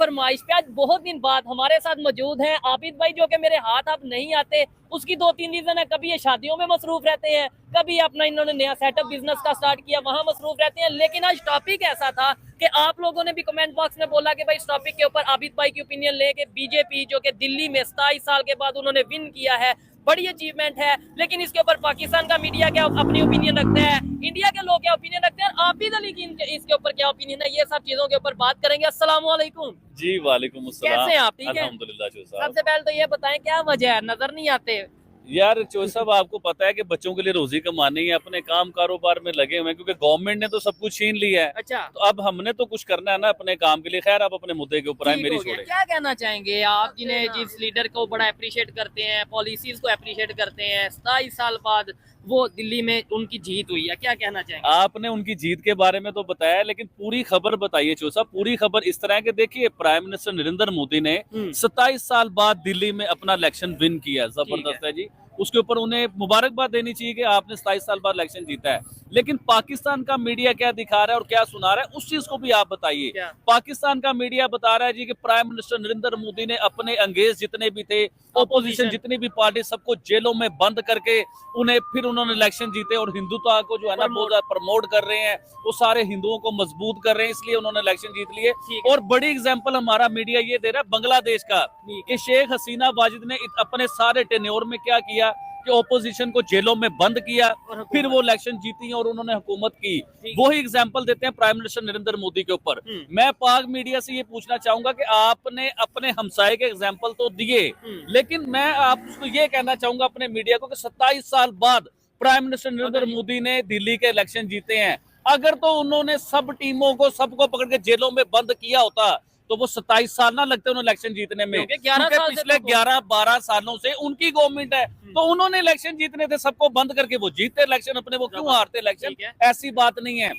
फरमाइश पे आज बहुत दिन बाद हमारे साथ मौजूद हैं आबिद भाई, जो कि मेरे हाथ अब नहीं आते। उसकी 2-3 रीजन है, कभी ये शादियों में मसरूफ रहते हैं, कभी अपना इन्होंने नया सेटअप बिजनेस का स्टार्ट किया, वहां मसरूफ रहते हैं। लेकिन आज टॉपिक ऐसा था कि आप लोगों ने भी कमेंट बॉक्स में बोला कि भाई इस टॉपिक के ऊपर आबिद भाई की ओपिनियन लेके, बीजेपी जो कि दिल्ली में 27 साल के बाद उन्होंने विन किया है, बड़ी अचीवमेंट है, लेकिन इसके ऊपर पाकिस्तान का मीडिया क्या अपनी ओपिनियन रखता है, इंडिया के लोग क्या ओपिनियन रखते हैं, आबिद अली की इसके ऊपर क्या ओपिनियन है, ये सब चीजों के ऊपर बात करेंगे। अस्सलाम वालेकुम जी वालेकुम अस्सलाम। कैसे हैं आप? ठीक है अल्हम्दुलिल्लाह। सबसे पहले तो ये बताएं क्या वजह है, नजर नहीं आते? यार चो साहब, आपको पता है कि बच्चों के लिए रोजी कमानी है, अपने काम कारोबार में लगे हुए हैं, क्योंकि गवर्नमेंट ने तो सब कुछ छीन लिया है। अच्छा, तो अब हमने तो कुछ करना है ना अपने काम के लिए। खैर, आप अपने मुद्दे के ऊपर आए, मेरी छोड़े। क्या कहना चाहेंगे आप, जिन्हें जिस लीडर को बड़ा अप्रिशिएट करते हैं, पॉलिसीज को अप्रिशिएट करते हैं, 27 साल बाद वो दिल्ली में उनकी जीत हुई है, क्या कहना चाहेंगे? आपने उनकी जीत के बारे में तो बताया, लेकिन पूरी खबर बताइए चो साहब। पूरी खबर इस तरह है कि देखिए, प्राइम मिनिस्टर नरेंद्र मोदी ने 27 साल बाद दिल्ली में अपना इलेक्शन विन किया। जबरदस्त है जी, उसके ऊपर उन्हें मुबारकबाद देनी चाहिए कि आपने 27 साल बाद इलेक्शन जीता है। लेकिन पाकिस्तान का मीडिया क्या दिखा रहा है और क्या सुना रहा है, उस चीज को भी आप बताइए। पाकिस्तान का मीडिया बता रहा है जी कि प्राइम मिनिस्टर नरेंद्र मोदी ने अपने अंगेज जितने भी थे, ऑपोजिशन जितनी भी पार्टी, सबको जेलों में बंद करके उन्हें फिर उन्होंने इलेक्शन जीते, और हिंदुत्व को जो है ना बहुत ज्यादा प्रमोट कर रहे हैं, वो सारे हिंदुओं को मजबूत कर रहे हैं, इसलिए उन्होंने इलेक्शन जीत लिए। और बड़ी एग्जाम्पल हमारा मीडिया ये दे रहा है बांग्लादेश का, कि शेख हसीना वाजिद ने अपने सारे टेन्योर में क्या किया कि ओपोजिशन को जेलों में बंद किया, फिर वो इलेक्शन जीती और उन्होंने हुकूमत की। वही एग्जांपल देते हैं प्राइम मिनिस्टर नरेंद्र मोदी के ऊपर। मैं पाक मीडिया से ये पूछना चाहूंगा कि आपने अपने हमसाये के एग्जांपल तो दिए, लेकिन मैं आपको ये कहना चाहूंगा अपने मीडिया को कि 27 साल बाद प्राइम मिनिस्टर नरेंद्र मोदी ने दिल्ली के इलेक्शन जीते हैं। अगर तो उन्होंने सब टीमों को, सबको पकड़ के जेलों में बंद किया होता तो वो 27 साल ना लगते उन्हें इलेक्शन जीतने में, क्योंकि पिछले 11-12 सालों से उनकी गवर्नमेंट है, तो उन्होंने इलेक्शन जीतने थे, सबको बंद करके वो जीतते इलेक्शन अपने, वो क्यों हारते इलेक्शन? ऐसी बात नहीं है।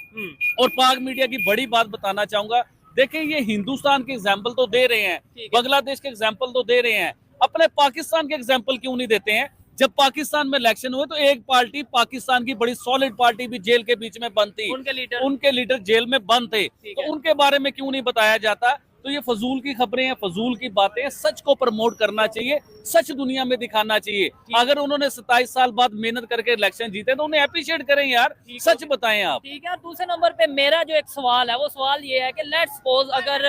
और पाक मीडिया की बड़ी बात बताना चाहूंगा, देखिए ये हिंदुस्तान के एग्जाम्पल तो दे रहे हैं, बांग्लादेश के एग्जाम्पल तो दे रहे हैं, अपने पाकिस्तान के एग्जाम्पल क्यों नहीं देते हैं? जब पाकिस्तान में इलेक्शन हुए तो एक पार्टी, पाकिस्तान की बड़ी सॉलिड पार्टी भी जेल के बीच में बंद थी, उनके लीडर जेल में बंद थे, तो उनके बारे में क्यों नहीं बताया जाता? तो ये फजूल की खबरें हैं, फजूल की बातें हैं। सच को प्रमोट करना चाहिए, सच दुनिया में दिखाना चाहिए। अगर उन्होंने 27 साल बाद मेहनत करके इलेक्शन जीते तो उन्हें अप्रिशिएट करें यार, सच बताएं आप। ठीक है। दूसरे नंबर पे मेरा जो एक सवाल है, वो सवाल ये है कि लेट्स सपोज अगर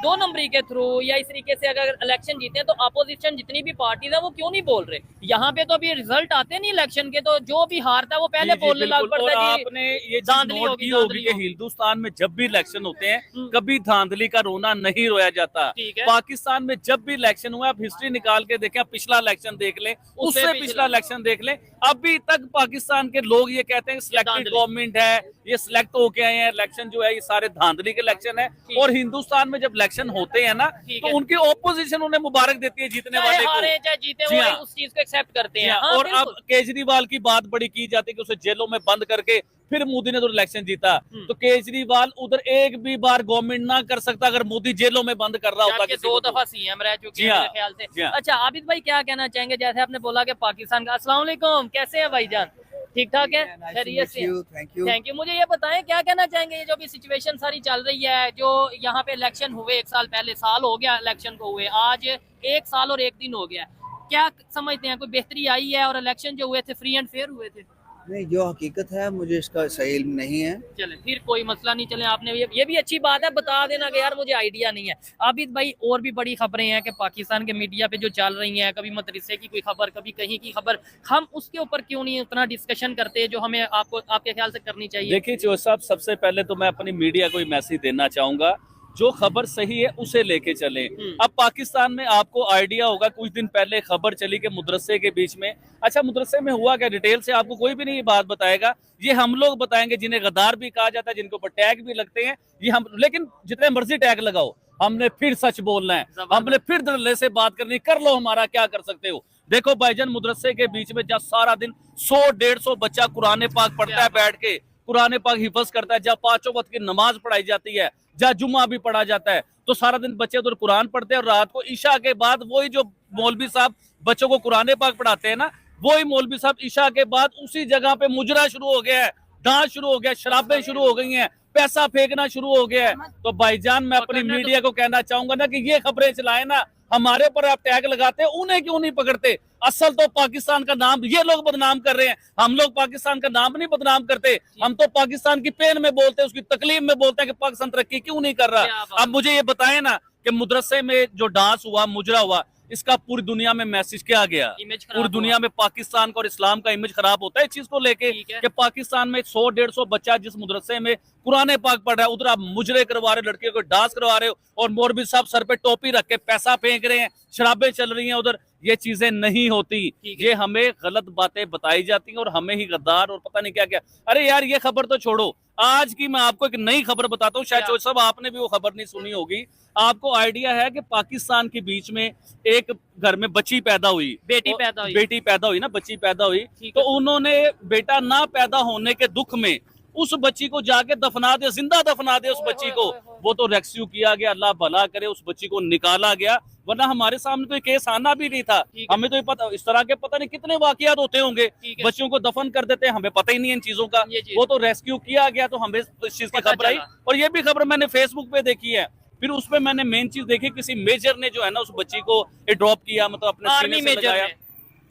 2 नंबरी के थ्रू या इस तरीके से अगर इलेक्शन जीते हैं, तो अपोजिशन जितनी भी पार्टीज है वो क्यों नहीं बोल रहे? यहाँ पे तो अभी रिजल्ट आते नहीं इलेक्शन के, तो जो भी हारता है वो पहले बोलने लग पड़ता है। आपने ये नोट की होगी कि हिंदुस्तान में जब भी इलेक्शन होते हैं कभी धांधली का रोना नहीं रोया जाता। पाकिस्तान में जब भी इलेक्शन हुआ, आप हिस्ट्री निकाल के देखें, पिछला इलेक्शन देख लें, उससे पिछला इलेक्शन देख लें, अभी तक पाकिस्तान के लोग ये कहते हैं सिलेक्टेड गवर्नमेंट है, ये सिलेक्ट होके आए हैं, इलेक्शन जो है ये सारे धांधली के इलेक्शन है। और हिंदुस्तान में जब इलेक्शन होते हैं ना, तो उनकी ऑपोजिशन उन्हें मुबारक देती है जीतने वाले को, जीते वो उस चीज को एक्सेप्ट करते हैं। और अब केजरीवाल की बात बड़ी की जाती है कि उसे जेलों में बंद करके फिर मोदी ने तो इलेक्शन जीता, तो केजरीवाल उधर एक भी बार गवर्नमेंट ना कर सकता अगर मोदी जेलों में बंद कर रहा होता। 2 दफा सीएम रह चुके हैं मेरे ख्याल से। अच्छा आबिद भाई, क्या कहना चाहेंगे? जैसे आपने बोला कि पाकिस्तान का, अस्सलाम वालेकुम, कैसे हैं भाईजान? ठीक ठाक है, खैरियत से? Thank you. मुझे ये बताएं, क्या कहना चाहेंगे ये जो भी सिचुएशन सारी चल रही है, जो यहाँ पे इलेक्शन हुए 1 साल पहले, साल हो गया इलेक्शन को हुए, आज 1 साल और 1 दिन हो गया, क्या समझते हैं कोई बेहतरी आई है? और इलेक्शन जो हुए थे फ्री एंड फेयर हुए थे? नहीं, जो हकीकत है मुझे इसका सही इल्म नहीं है। चले फिर कोई मसला नहीं। चले आपने ये भी अच्छी बात है, बता देना कि यार मुझे आइडिया नहीं है। आबिद भाई, और भी बड़ी खबरें हैं कि पाकिस्तान के मीडिया पे जो चल रही हैं, कभी मदरसे की कोई खबर, कभी कहीं की खबर, हम उसके ऊपर क्यों नहीं उतना डिस्कशन करते जो हमें आपके ख्याल से करनी चाहिए? देखिए चो साहब, सबसे पहले तो मैं अपनी मीडिया को मैसेज देना चाहूंगा, जो खबर सही है उसे लेके चलें। अब पाकिस्तान में आपको आइडिया होगा, कुछ दिन पहले खबर चली कि मदरसे के बीच में, अच्छा मदरसे में हुआ क्या, डिटेल से आपको कोई भी नहीं बात बताएगा, ये हम लोग बताएंगे, जिन्हें गद्दार भी कहा जाता है, जिनके ऊपर टैग भी लगते हैं, ये हम, लेकिन जितने मर्जी टैग लगाओ, हमने फिर सच बोलना है, हमने फिर दिल से बात करनी, कर लो हमारा, क्या कर सकते हो। देखो भाईजान, मदरसे के बीच में जब सारा दिन 100-150 बच्चा कुरान पाक पढ़ता है, बैठ के कुरान पाक हिफज करता है, जब 5 वक्त की नमाज पढ़ाई जाती है, जहाँ जुम्मा भी पढ़ा जाता है, तो सारा दिन बच्चे उधर कुरान पढ़ते हैं, और रात को ईशा के बाद वही जो मौलवी साहब बच्चों को कुरान पाक पढ़ाते हैं ना, वही मौलवी साहब ईशा के बाद उसी जगह पे मुजरा शुरू हो गया है, डांस शुरू हो गया, शराबें शुरू हो गई हैं, पैसा फेंकना शुरू हो गया है। तो भाईजान मैं अपनी पकड़ना तो- मीडिया को कहना चाहूंगा ना कि ये खबरें चलाए ना, हमारे ऊपर आप टैग लगाते हैं, उन्हें क्यों नहीं पकड़ते? असल तो पाकिस्तान का नाम ये लोग बदनाम कर रहे हैं, हम लोग पाकिस्तान का नाम नहीं बदनाम करते। हम तो पाकिस्तान की पेन में बोलते हैं, उसकी तकलीफ में बोलते हैं कि पाकिस्तान तरक्की क्यों नहीं कर क्या रहा। बात। अब मुझे ये बताएं ना कि मदरसे में जो डांस हुआ, मुजरा हुआ, इसका पूरी दुनिया में मैसेज क्या गया? इमेज खराब पूरी दुनिया में पाकिस्तान का और इस्लाम का इमेज खराब होता है इस चीज को लेके ठीक है। कि पाकिस्तान में 100-150 बच्चा जिस मदरसे में कुरान पाक पढ़ रहा है, उधर आप मुजरे करवा रहे हो, लड़कियों को डांस करवा रहे हो, और मौलवी साहब सर पे टोपी रख के पैसा फेंक रहे हैं, शराबें चल रही हैं उधर। ये चीजें नहीं होती, ठीक है। ये हमें गलत बातें बताई जाती हैं और हमें ही गद्दार और पता नहीं क्या क्या। अरे यार ये खबर तो छोड़ो, आज की मैं आपको एक नई खबर बताता हूँ, शायद क्या? चौधरी साहब आपने भी वो खबर नहीं सुनी होगी। आपको आइडिया है कि पाकिस्तान के बीच में एक घर में बच्ची पैदा हुई, बेटी तो पैदा हुई। बेटी पैदा हुई ना, बच्ची पैदा हुई, ठीक तो है। उन्होंने बेटा ना पैदा होने के दुख में उस बच्ची को जाके दफना दे, जिंदा दफना दे उस बच्ची को। वो तो रेस्क्यू किया गया, अल्लाह भला करे, उस बच्ची को निकाला गया, वरना हमारे सामने तो ये केस आना भी नहीं था। ठीक है। हमें तो ये पता, इस तरह के पता नहीं कितने वाकयात होते होंगे, ठीक है। बच्चों को दफन कर देते हैं, हमें पता ही नहीं है इन चीजों का। ये चीज। वो तो रेस्क्यू किया गया, तो हमें इस चीज की पता खबर आई। चला। और ये भी खबर मैंने फेसबुक पे देखी है, फिर उसपे मैंने मेन चीज देखी, किसी मेजर ने जो है ना उस बच्ची को ड्रॉप किया, मतलब अपने आर्मी सीने से मेजर लगाया। ने।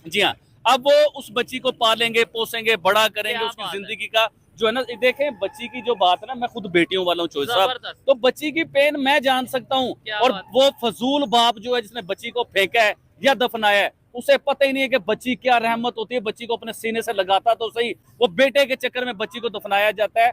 जी हाँ, अब वो उस बच्ची को पालेंगे, पोसेंगे, बड़ा करेंगे, क्या उसकी बात है। जिंदगी का जो है ना, देखें बच्ची की जो बात है ना, मैं खुद बेटियों वाला हूँ चौधरी साहब, जबरदस्त। तो बच्ची की पेन मैं जान सकता हूँ। क्या और बात। वो फजूल बाप जो है जिसने बच्ची को फेंका है या दफनाया है, उसे पता ही नहीं है कि बच्ची क्या रहमत होती है। बच्ची को अपने सीने से लगाता तो सही, वो बेटे के चक्कर में बच्ची को दफनाया जाता है।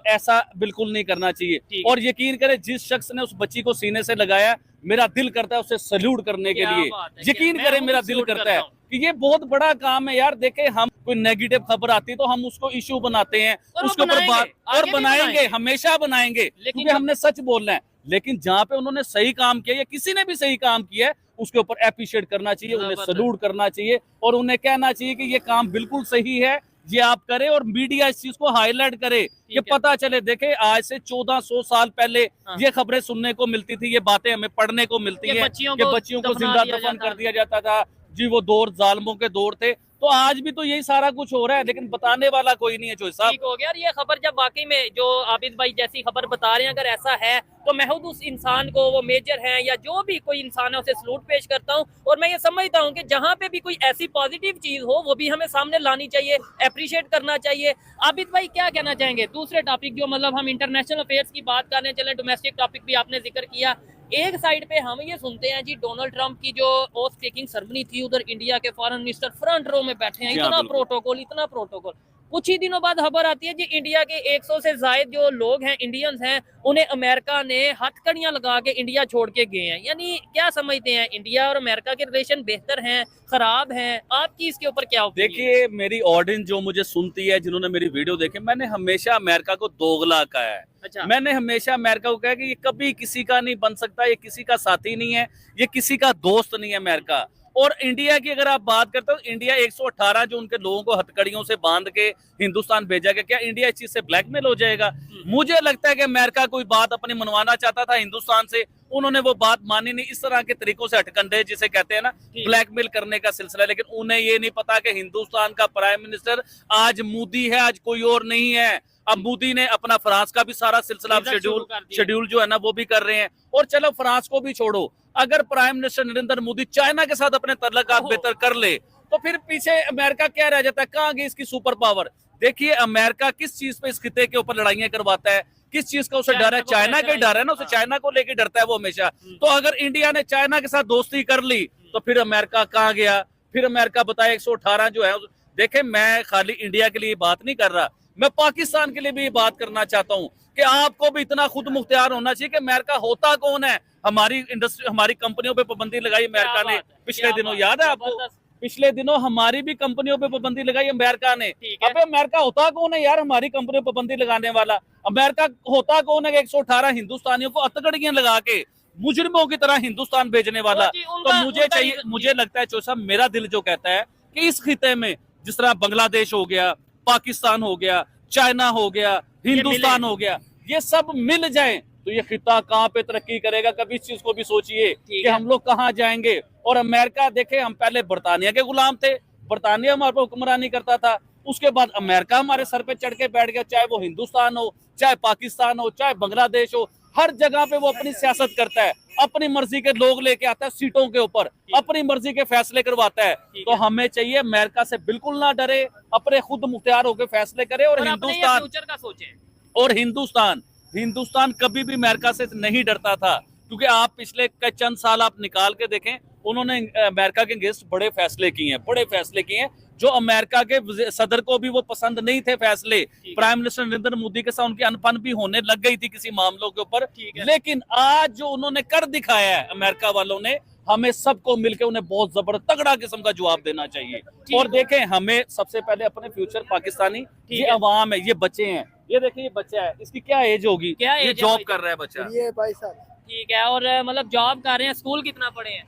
ऐसा बिल्कुल नहीं करना चाहिए। ठीक है। और यकीन करें, जिस शख्स ने उस बच्ची को सीने से लगाया, मेरा दिल करता है उसे सैल्यूट करने के क्या लिए। बात है, यकीन मैं करें, खुद मेरा दिल सैल्यूट करता करता है हूं। कि ये बहुत बड़ा काम है यार। देखे, हम कोई नेगेटिव खबर आती है तो हम उसको इशू बनाते हैं, और वो उसके ऊपर बनाएंगे, बात और आगे भी बनाएंगे, बनाएंगे। हमेशा बनाएंगे, क्योंकि जब- हमने सच बोलना है। लेकिन जहां पे उन्होंने सही काम किया या किसी ने भी सही काम किया है, उसके ऊपर एप्रिशिएट करना चाहिए, उन्हें जबरदस्त। सैल्यूट करना चाहिए और उन्हें कहना चाहिए कि ये काम बिल्कुल सही है, ये आप करें। और मीडिया इस चीज को हाईलाइट करे, ये है। पता चले। देखे, आज से 1400 साल पहले हाँ। ये खबरें सुनने को मिलती थी, ये बातें हमें पढ़ने को मिलती कि है बच्चियों कि को बच्चियों को दफना जिंदा दिया दफन जाता कर दिया जाता था। जी, वो दौर जालिमों के दौर थे। तो आज भी तो यही सारा कुछ हो रहा है, लेकिन बताने वाला कोई नहीं है चौधरी साहब। ठीक हो गया। और ये खबर जब वाकई में जो आबिद भाई जैसी खबर बता रहे हैं, अगर ऐसा है तो मैं खुद उस इंसान को, वो मेजर है या जो भी कोई इंसान है, उसे सलूट पेश करता हूं। और मैं ये समझता हूं कि जहां पे भी कोई ऐसी पॉजिटिव चीज हो, वो भी हमें सामने लानी चाहिए, अप्रिशिएट करना चाहिए। आबिद भाई क्या कहना चाहेंगे? दूसरे टॉपिक जो मतलब हम इंटरनेशनल अफेयर्स की बात करने चले, डोमेस्टिक टॉपिक भी आपने जिक्र किया। एक साइड पे हम ये सुनते हैं जी, डोनाल्ड ट्रंप की जो ओथ टेकिंग सेरेमनी थी, उधर इंडिया के फॉरेन मिनिस्टर फ्रंट रो में बैठे हैं, जी हाँ, इतना बिल्कुल। प्रोटोकॉल, इतना प्रोटोकॉल। कुछ ही दिनों बाद खबर आती है जी, इंडिया के 100 से ज्यादा जो लोग हैं, इंडियंस हैं, उन्हें अमेरिका ने हथकड़ियां लगा के इंडिया छोड़ के गए हैं। यानी क्या समझते हैं, इंडिया और अमेरिका के रिलेशन बेहतर हैं, खराब हैं? आपकी इसके ऊपर क्या opinion है? देखिए, मेरी ऑडियंस जो मुझे सुनती है, जिन्होंने मेरी वीडियो देखे, मैंने हमेशा अमेरिका को दोगला कहा है। अच्छा। मैंने हमेशा अमेरिका को कहा कि ये कभी किसी का नहीं बन सकता, ये किसी का साथी नहीं है, ये किसी का दोस्त नहीं है अमेरिका। और इंडिया की अगर आप बात करते हो, इंडिया 118 जो उनके लोगों को हथकड़ियों से बांध के हिंदुस्तान भेजा गया, क्या इंडिया इस चीज से ब्लैकमेल हो जाएगा? मुझे लगता है कि अमेरिका कोई बात अपनी मनवाना चाहता था हिंदुस्तान से, उन्होंने वो बात मानी नहीं। इस तरह के तरीकों से हटकंडे जिसे कहते हैं ना, ब्लैकमेल करने का सिलसिला। लेकिन उन्हें ये नहीं पता कि हिंदुस्तान का प्राइम मिनिस्टर आज मोदी है, आज कोई और नहीं है। अब मोदी ने अपना फ्रांस का भी सारा सिलसिला रिजल्ट शुरू कर दिया। शेड्यूल जो है ना वो भी कर रहे हैं। और चलो फ्रांस को भी छोड़ो, अगर prime minister Narendra Modi China के साथ अपने तल्लुकात बेहतर कर ले, तो फिर पीछे अमेरिका क्या रह जाता है? कहाँ गई इसकी सुपर पावर? देखिए, अमेरिका किस चीज पे इस खिते के ऊपर लड़ाइयां करवाता है, किस चीज का उसे डर है? चाइना का डर है ना, उसे चाइना को लेकर डरता है वो हमेशा। तो अगर इंडिया ने चाइना के साथ दोस्ती कर ली, तो फिर अमेरिका कहाँ गया? फिर अमेरिका बताए 118 जो है। देखे, मैं खाली इंडिया के लिए बात नहीं कर रहा, मैं पाकिस्तान के लिए भी बात करना चाहता हूं कि आपको भी इतना खुद मुख्तियार होना चाहिए कि अमेरिका होता कौन है। हमारी इंडस्ट्री, हमारी कंपनियों पे पाबंदी लगाई अमेरिका ने पिछले दिनों, याद है आपको? पिछले दिनों हमारी भी कंपनियों पे पाबंदी लगाई अमेरिका ने। अबे अमेरिका होता कौन है यार हमारी कंपनियों पे पाबंदी लगाने वाला? अमेरिका होता कौन है? 118 हिंदुस्तानियों को हथकड़ियां लगा के मुजरिमों की तरह हिंदुस्तान भेजने वाला। तो मुझे चाहिए, मुझे लगता है चौधरी साहब, मेरा दिल जो कहता है कि इस खिते में जिस तरह बांग्लादेश हो गया, पाकिस्तान हो गया, चाइना हो गया, हिंदुस्तान हो गया, ये सब मिल जाए तो ये खिता कहाँ पे तरक्की करेगा? कभी इस चीज को भी सोचिए कि हम लोग कहाँ जाएंगे। और अमेरिका, देखे, हम पहले बरतानिया के गुलाम थे, बरतानिया हमारे पर हुक्मरानी करता था, उसके बाद अमेरिका हमारे सर पे चढ़ के बैठ गया, चाहे वो हिंदुस्तान हो, चाहे पाकिस्तान हो, चाहे बांग्लादेश हो, हर जगह पे वो अपनी सियासत करता है, अपनी मर्जी के लोग लेके आता है सीटों के ऊपर, अपनी मर्जी के फैसले करवाता है। तो हमें चाहिए अमेरिका से बिल्कुल ना डरे, अपने खुद मुख्तियार होकर फैसले करे और हिंदुस्तान फ्यूचर का सोचे। और हिंदुस्तान कभी भी अमेरिका से नहीं डरता था, क्योंकि आप पिछले चंद साल आप निकाल के देखें, उन्होंने अमेरिका के अगेंस्ट बड़े फैसले किए हैं जो अमेरिका के सदर को भी वो पसंद नहीं थे फैसले। प्राइम मिनिस्टर नरेंद्र मोदी के साथ उनकी अनबन भी होने लग गई थी किसी मामलों के ऊपर, लेकिन आज जो उन्होंने कर दिखाया है अमेरिका वालों ने, हमें सबको मिलकर उन्हें बहुत जबरदस्त तगड़ा किस्म का जवाब देना चाहिए। और देखें, हमें सबसे पहले अपने फ्यूचर पाकिस्तानी, ये अवाम है, ये बच्चे हैं, ये देखिए ये बच्चा है, इसकी क्या एज होगी, क्या ये एज जॉब है कर रहा है बच्चा, ये 22 साल। ठीक है, और मतलब जॉब कर रहे हैं, स्कूल कितना पढ़े हैं?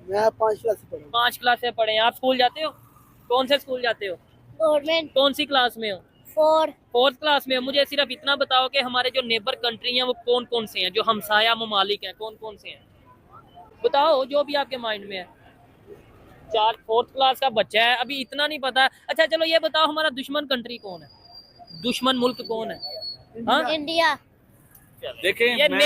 मैं 5 क्लास से पढ़ा। 5 क्लास से पढ़े हैं। आप स्कूल जाते हो? कौन से स्कूल जाते हो? गवर्नमेंट। कौन सी क्लास में हो? 4th क्लास में हो। मुझे सिर्फ इतना बताओ कि हमारे जो नेबर कंट्री हैं वो कौन कौन से हैं, जो हमसाया ममालिक हैं, कौन कौन से हैं, बताओ जो भी आपके माइंड में है। 4th क्लास का बच्चा है, अभी इतना नहीं पता। अच्छा चलो ये बताओ, हमारा दुश्मन कंट्री कौन है, दुश्मन मुल्क कौन है? हाँ? इंडिया। देखें ये मैं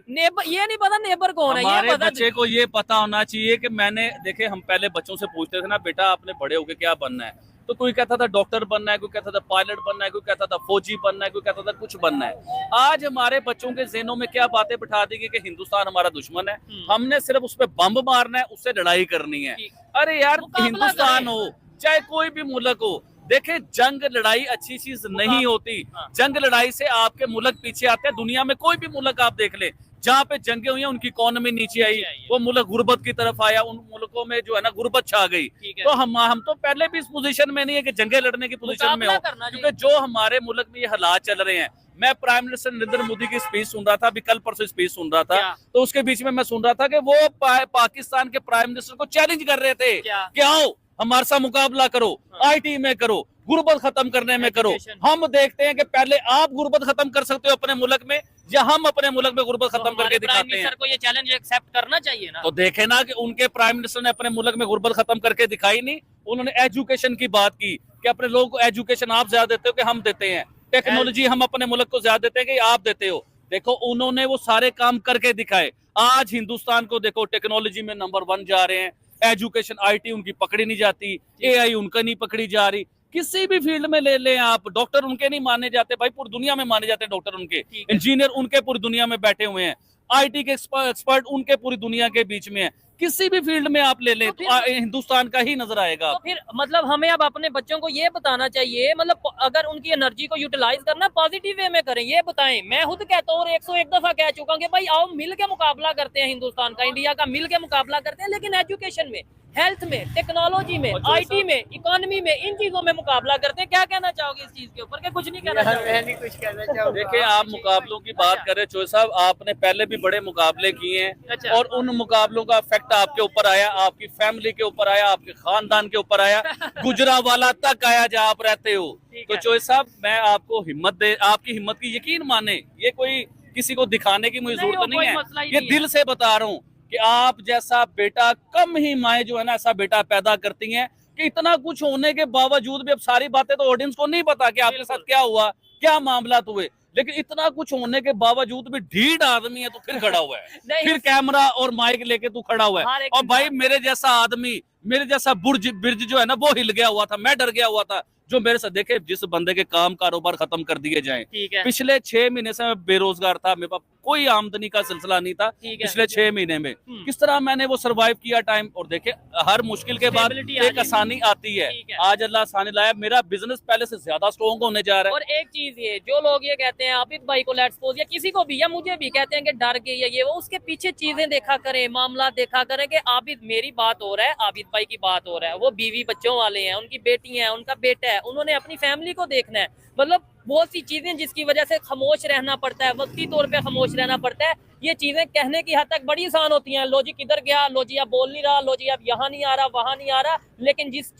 नेबर ये नहीं पता नेबर कौन है, ये हमारे पता। बच्चे को ये पता होना चाहिए कि मैंने देखे, हम पहले बच्चों से पूछते थे ना, बेटा आपने बड़े होके क्या बनना है, तो कोई कहता था डॉक्टर बनना है, कोई कहता था पायलट बनना है, कोई कहता था फौजी बनना है, कोई कहता था कुछ बनना है। आज हमारे बच्चों के ज़हनों में क्या बातें बिठा दी गई कि हिंदुस्तान हमारा दुश्मन है, हमने सिर्फ उस पर बम मारना है, उससे लड़ाई करनी है। अरे यार, हिंदुस्तान हो चाहे कोई भी मुल्क हो, देखे जंग लड़ाई अच्छी चीज नहीं होती। जंग लड़ाई से आपके मुल्क पीछे आते हैं। दुनिया में कोई भी मुल्क आप देख ले, जहाँ पे जंगे हुई हैं, उनकी इकोनॉमी नीचे आई, वो मुल्क गुर्बत की तरफ आया, उन मुल्कों में जो है ना गुर्बत छा गई। तो हम तो पहले भी इस पोजीशन में नहीं है कि जंगे लड़ने की पोजीशन में हो, क्योंकि जो हमारे मुल्क में ये हालात चल रहे हैं। मैं प्राइम मिनिस्टर नरेंद्र मोदी की स्पीच सुन रहा था, अभी कल परसों स्पीच सुन रहा था, तो उसके बीच में मैं सुन रहा था कि वो पाकिस्तान के प्राइम मिनिस्टर को चैलेंज कर रहे थे कि आओ हमारे साथ मुकाबला करो, आईटी में करो, गुर्बत खत्म करने में करो। हम देखते हैं कि पहले आप गुर्बत खत्म कर सकते हो अपने मुल्क में, या हम अपने मुल्क में गुर्बत खत्म करके दिखाते हैं। को ये चैलेंज एक्सेप्ट करना चाहिए ना। तो देखे ना कि उनके प्राइम मिनिस्टर ने अपने मुल्क में गुर्बत खत्म करके दिखाई नहीं। उन्होंने एजुकेशन की बात की कि अपने लोगों को एजुकेशन आप ज्यादा देते हो कि हम देते हैं, टेक्नोलॉजी हम अपने मुल्क को ज्यादा देते हैं कि आप देते हो। देखो उन्होंने वो सारे काम करके दिखाए। आज हिंदुस्तान को देखो टेक्नोलॉजी में नंबर 1 जा रहे हैं, एजुकेशन आईटी उनकी पकड़ी नहीं जाती, एआई उनका नहीं पकड़ी जा रही। किसी भी फील्ड में ले लें आप, डॉक्टर उनके नहीं माने जाते भाई, पूरी दुनिया में माने जाते हैं डॉक्टर उनके, इंजीनियर उनके पूरी दुनिया में बैठे हुए हैं, आईटी के एक्सपर्ट उनके पूरी दुनिया के बीच में है। किसी भी फील्ड में आप ले लें तो हिंदुस्तान का ही नजर आएगा। तो फिर मतलब हमें अब अपने बच्चों को ये बताना चाहिए, मतलब अगर उनकी एनर्जी को यूटिलाइज करना पॉजिटिव वे में करें, ये बताएं। मैं खुद कहता हूँ और 101 दफा कह चुका हूँ कि भाई आओ मिल के मुकाबला करते हैं, हिंदुस्तान का इंडिया का मिल के मुकाबला करते हैं, लेकिन एजुकेशन में, हेल्थ में, टेक्नोलॉजी में, आईटी में, इकोनॉमी में, इन चीजों में मुकाबला करते हैं। क्या कहना चाहोगे इस चीज के ऊपर? क्या कुछ नहीं कहना चाहोगे? मैं नहीं कुछ कहना चाहूँगा। देखिए आप मुकाबलों की बात करें चोई साहब, आपने पहले भी बड़े मुकाबले किए हैं और उन मुकाबलों का इफेक्ट आपके ऊपर आया, आपकी फैमिली के ऊपर आया, आपके खानदान के ऊपर आया, गुजरावाला तक आया जहाँ आप रहते हो। तो चोई साहब मैं आपको आपकी हिम्मत की यकीन माने, ये कोई किसी को दिखाने की मुझे जरूरत नहीं है, ये दिल से बता रहा हूँ कि आप जैसा बेटा कम ही माए जो है ना ऐसा बेटा पैदा करती हैं, कि इतना कुछ होने के बावजूद भी अब सारी बातें तो ऑडियंस को नहीं पता कि आपके साथ क्या हुआ, क्या मामला हुए, लेकिन इतना कुछ होने के बावजूद भी ढीठ आदमी है तो फिर खड़ा हुआ है, फिर कैमरा और माइक लेके तू खड़ा हुआ है। और भाई मेरे जैसा आदमी, मेरे जैसा बिरज जो है ना वो हिल गया हुआ था, मैं डर गया हुआ था। जो मेरे साथ देखे, जिस बंदे के काम कारोबार खत्म कर दिए जाएं, पिछले 6 महीने से मैं बेरोजगार था, मेरे पास कोई आमदनी का सिलसिला नहीं था पिछले 6 महीने में। किस तरह मैंने वो सरवाइव किया टाइम, और देखे हर मुश्किल के बाद एक आसानी आती है। आज अल्लाह आसानी लाया, मेरा बिजनेस पहले से ज्यादा स्ट्रॉन्ग होने जा रहा है। और एक चीज ये, जो लोग ये कहते हैं आबिद भाई को लेट्स सपोज, या किसी को भी, या मुझे भी कहते हैं कि डर गई है ये वो, उसके पीछे चीजें देखा करें, मामला देखा करें कि आबिद मेरी बात हो रहा है, आबिद भाई की बात हो रहा है, वो बीवी बच्चों वाले हैं, उनकी बेटी है, उनका बेटा है, उन्होंने अपनी फैमिली को देखना है। मतलब बहुत सी चीजें जिसकी वजह से खामोश रहना पड़ता है, वक्ती तौर पे खामोश रहना पड़ता है, ये चीजें कहने की हद तक बड़ी आसान होती हैं। लो जी किधर गया, लो जी अब बोल नहीं रहा, लो जी अब यहाँ नहीं आ रहा, वहां नहीं आ रहा। लेकिन जिस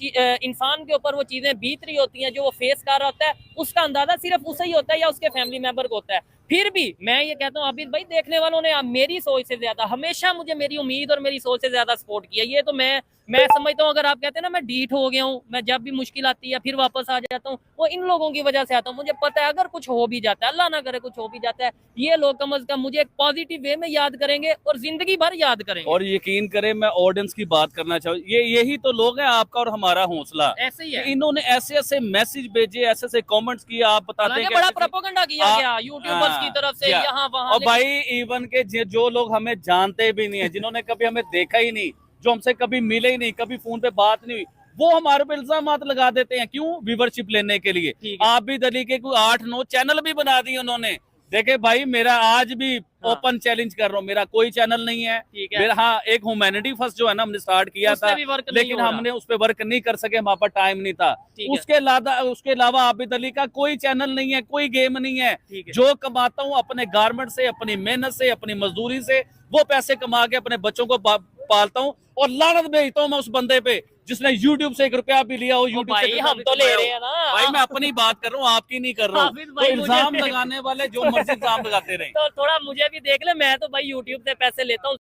इंसान के ऊपर वो चीजें बीत रही होती हैं, जो वो फेस कर रहा होता है, उसका अंदाजा सिर्फ उसे ही होता है या उसके फैमिली मेंबर को होता है। फिर भी मैं ये कहता हूँ आबिद भाई, देखने वालों ने मेरी सोच से ज्यादा, हमेशा मुझे मेरी उम्मीद और मेरी सोच से ज्यादा सपोर्ट किया। ये तो मैं समझता हूँ, अगर आप कहते हैं ना मैं डीठ हो गया हूँ, मैं जब भी मुश्किल आती है फिर वापस आ जाता हूँ, वो इन लोगों की वजह से आता हूँ। मुझे पता है अगर कुछ हो भी जाता है, अल्लाह ना करे कुछ हो भी जाता है, ये लोग कम से कम मुझे एक पॉजिटिव वे में याद करेंगे और जिंदगी भर याद करेंगे। और यकीन करें, मैं ऑडियंस की बात करना चाहूँ, यही तो लोग हैं आपका और हमारा हौसला। ऐसे ही है। इन्होंने ऐसे ऐसे मैसेज भेजे, ऐसे ऐसे कमेंट्स किए, आप बताते हैं बड़ा प्रोपेगेंडा किया गया यूट्यूबर्स की तरफ से, हाँ। यहाँ वहाँ। और भाई इवन के जो लोग हमें जानते भी नहीं है, जिन्होंने कभी हमें देखा ही नहीं, जो हमसे कभी मिले ही नहीं, कभी फोन पे बात नहीं हुई, वो हमारे पे इल्जामात लगा देते हैं। क्यों? व्यूवरशिप लेने के लिए। आबिद अली के कोई 8-9 चैनल भी बना दिए उन्होंने। देखे भाई, मेरा आज भी ओपन चैलेंज कर रहा हूँ, मेरा कोई चैनल नहीं है। मेरा हाँ एक ह्यूमैनिटी फर्स्ट जो है ना, हमने स्टार्ट किया था, लेकिन हमने उस पर वर्क नहीं कर सके, हमारे पास टाइम नहीं था। उसके अलावा आबिद अली का कोई चैनल नहीं है, कोई गेम नहीं है। जो कमाता हूँ अपने गारमेंट से, अपनी मेहनत से, अपनी मजदूरी से, वो पैसे कमा के अपने बच्चों को पालता हूँ। और लानत भेजता हूँ मैं उस बंदे पे जिसने YouTube से 1 रुपया भी लिया हो। YouTube से हम तो ले रहे हैं ना भाई, मैं अपनी बात कर रहा हूँ, आपकी नहीं कर रहा हूँ। तो इल्जाम लगाने वाले जो मर्जी इल्जाम लगाते रहे। तो थोड़ा मुझे भी देख ले, मैं तो भाई YouTube से पैसे लेता हूँ।